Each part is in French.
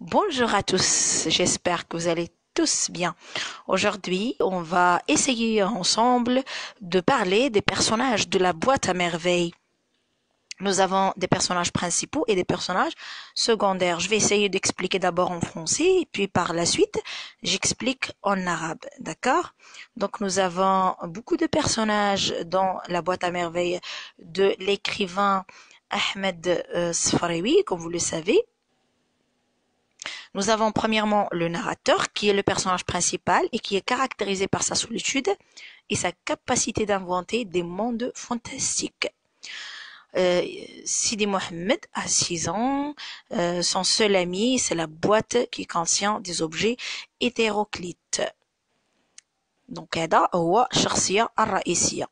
Bonjour à tous, j'espère que vous allez tous bien. Aujourd'hui, on va essayer ensemble de parler des personnages de la boîte à merveilles. Nous avons des personnages principaux et des personnages secondaires. Je vais essayer d'expliquer d'abord en français, et puis par la suite, j'explique en arabe. D'accord? Donc, nous avons beaucoup de personnages dans la boîte à merveilles de l'écrivain Ahmed Sfaraoui, comme vous le savez. Nous avons premièrement le narrateur, qui est le personnage principal et qui est caractérisé par sa solitude et sa capacité d'inventer des mondes fantastiques. Sidi Mohammed a 6 ans. Son seul ami, c'est la boîte qui contient des objets hétéroclites. Donc هذا هو الشخصية الرئيسية.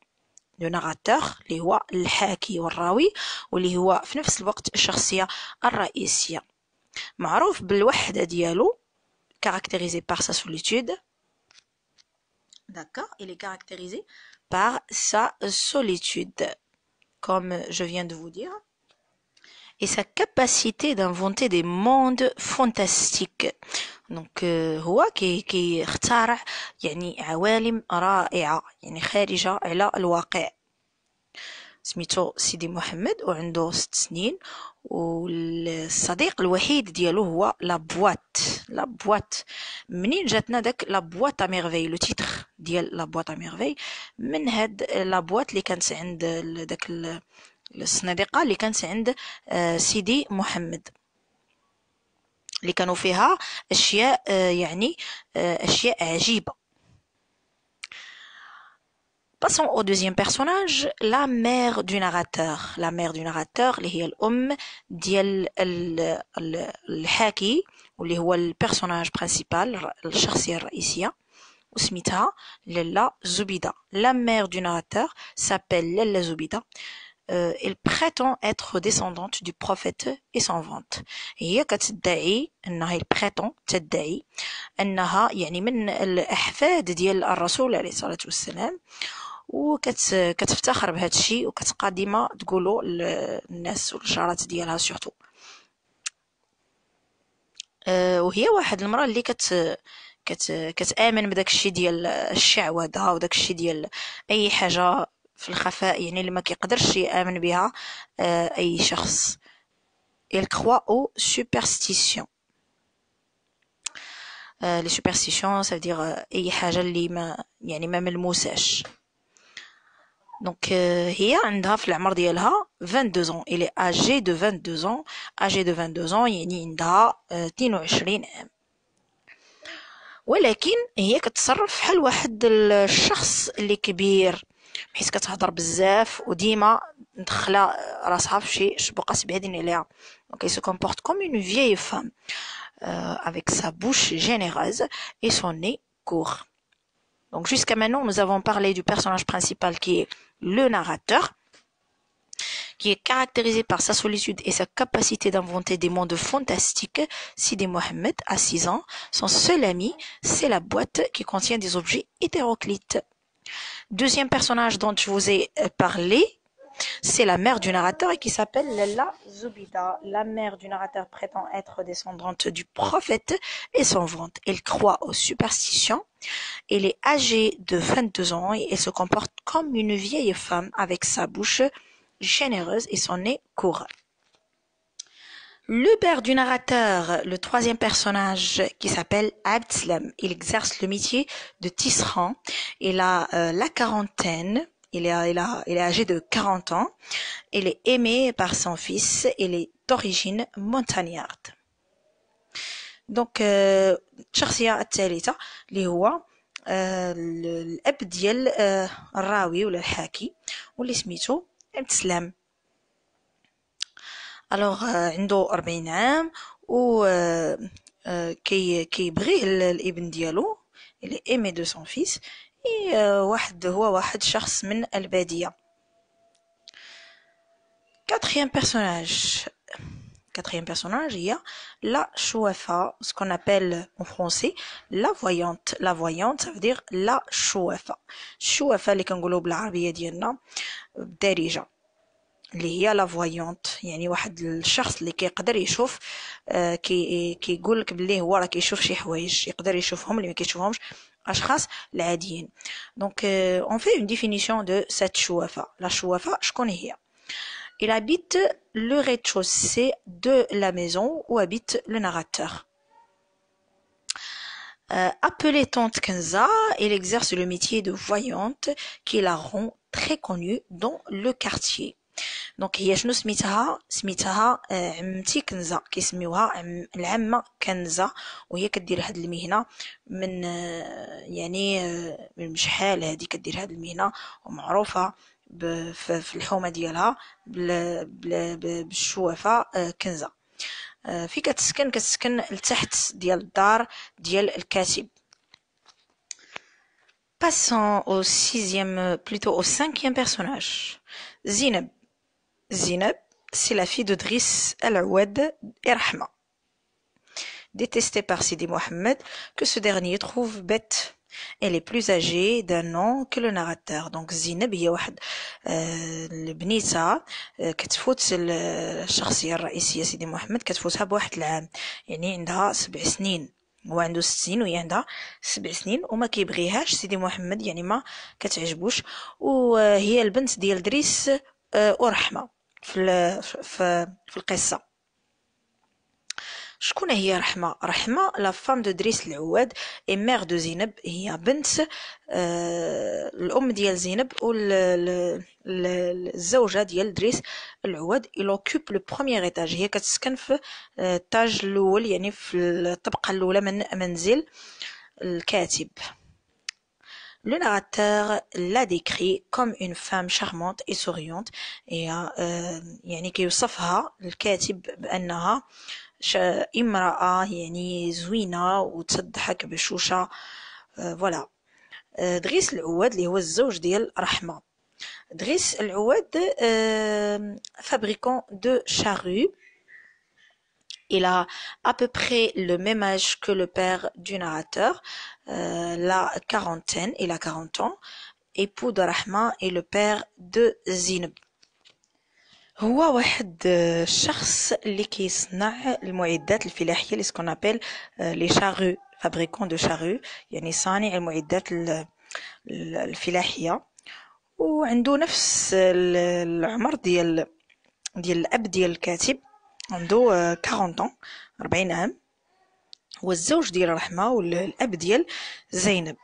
Le narrateur اللي هو الحاكي والراوي واللي هو في نفس الوقت الشخصية الرئيسية. معروف بالوحدة ديالو, caractérisé par sa solitude. D'accord, il est caractérisé par sa solitude, comme je viens de vous dire, et sa capacité d'inventer des mondes fantastiques. Donc هو كي اخترع يعني عوالم رائعة, يعني خارجة على الواقع. سميتو سيدي محمد وعنده 6 سنين, والصديق الوحيد ديالو هو لابوات. منين جاتنا داك لابوات ا ميرفي, لو تيتر ديال لابوات ا ميرفي من هاد لابوات اللي كانت عند داك الصناديقه اللي كانت عند سيدي محمد, اللي كانوا فيها اشياء يعني اشياء عجيبه. Passons au deuxième personnage, la mère du narrateur. La mère du narrateur اللي هي الأم ديال الحاكي واللي هو البيرسوناج برينسيبال, الشخصية الرئيسية, وسميتها لالا زبيدة. La mère du narrateur s'appelle لالا زبيدة. Elle prétend être descendante du prophète et s'invente. هي كتدعي أنها تدعي أنها يعني من الأحفاد ديال الرسول عليه الصلاة والسلام, وكتفتخر بهذا الشيء وكتبقى ديما تقولوا للناس والجارات ديالها سورتو. وهي واحد المراه اللي كتامن بداك الشيء ديال الشعوذه وداك الشيء ديال اي حاجه في الخفاء, يعني اللي ما كيقدرش يامن بها اي شخص. Elle croit aux superstitions. Les superstitions, ça veut dire اي حاجه اللي ما يعني ما ملموساش. Donc هي عندها في العمر ديالها 22 ans. Elle est âgée de 22 ans. âgée de 22 ans يعني عندها 22 عام. ولكن هي كتصرف بحال واحد الشخص اللي كبير, بحيث كتهضر بزاف وديما مدخله راسها في شي شبقات بعيدين عليها. Donc elle se comporte comme une vieille femme, avec sa bouche généreuse et son nez court. Donc jusqu'à maintenant, nous avons parlé du personnage principal qui est le narrateur, qui est caractérisé par sa solitude et sa capacité d'inventer des mondes fantastiques. Sidi Mohammed a 6 ans. Son seul ami, c'est la boîte qui contient des objets hétéroclites. Deuxième personnage dont je vous ai parlé, c'est la mère du narrateur et qui s'appelle Lalla Zubida. La mère du narrateur prétend être descendante du prophète et s'en vante. Elle croit aux superstitions. Elle est âgée de 22 ans et elle se comporte comme une vieille femme avec sa bouche généreuse et son nez court. Le père du narrateur, le troisième personnage qui s'appelle Abdeslam, il exerce le métier de tisserand. Il a la quarantaine. Il est âgé de 40 ans. Il est aimé par son fils. Il est d'origine montagnarde. Donc الشخصية الثالثة اللي هو الأب ديال الراوي ولا الحاكي واللي سميتو عبدالسلام. الوغ عنده 40 عام و كيبغيه الابن ديالو, il est aimé de son fils. هو واحد شخص من البادية. Quatrième personnage, il y a la chouafa, ce qu'on appelle en français la voyante. La voyante, ça veut dire la chouafa. Chouafa اللي كنقولوا بالعربية ديالنا بالدارجة. اللي هي لا فويونت، يعني واحد الشخص اللي كيقدر يشوف، كيقول لك بلي هو راه كيشوف شي حوايج يقدر يشوفهم اللي ما كيشوفهمش اشخاص العاديين. دونك اون في اون ديفينيسيون دو سيت شوافه. لا شوافه شكون هي؟ Il habite le rez-de-chaussée de la maison où habite le narrateur. Appelée tante Kenza, elle exerce le métier de voyante qui la rend très connue dans le quartier. دونك هي شنو سميتها عمتي كنزة، كيسميوها العمة كنزة، وهي كدير هاد المهنة من يعني من شحال هادي كدير هاد المهنة، ومعروفة في الحومة ديالها بالشوافة كنزة. في كتسكن لتحت ديال الدار ديال الكاتب. Passons au cinquième personnage. Zineb. Zineb, c'est la fille de Driss Al-Ouad et Rahma. Détestée par Sidi Mohammed, que ce dernier trouve bête. Elle est plus âgée d'un an que le narrateur. Donc Zineb هي واحد البنيته كتفوت الشخصية الرئيسية سيدي محمد كتفوتها بواحد العام، يعني عندها 7 سنين، هو عنده 6 سنين وهي عندها 7 سنين، وما كيبغيهاش سيدي محمد، يعني ما كتعجبوش، وهي البنت ديال دريس ورحمة في القصة. شكون هي رحمة؟ رحمة لا فام دو دريس العواد اي مير دو زينب، هي بنت الام ديال زينب والزوجة ديال دريس العواد. il occupe le premier étage، هي كتسكن في التاج الاول، يعني في الطبقة الاولى من منزل الكاتب. Le narrateur l'a décrit comme une femme charmante et souriante، يعني كيوصفها الكاتب بأنها امرأة يعني زوينة وتضحك بشوشة. فوالا. دريس العواد اللي هو الزوج ديال رحمة. دريس العواد fabricant de charrues. Il a à peu près le même âge que le père du narrateur, la quarantaine, il a 40 ans. Époux de Rahma et le père de Zineb. هو واحد الشخص اللي كيصنع المعدات الفلاحية اللي سكون ابل لي شارو، فابريكون دو شارو، يعني صانع المعدات الفلاحية، وعنده نفس العمر ديال الاب ديال الكاتب، عنده 40 عام، هو الزوج ديال رحمة والاب ديال زينب.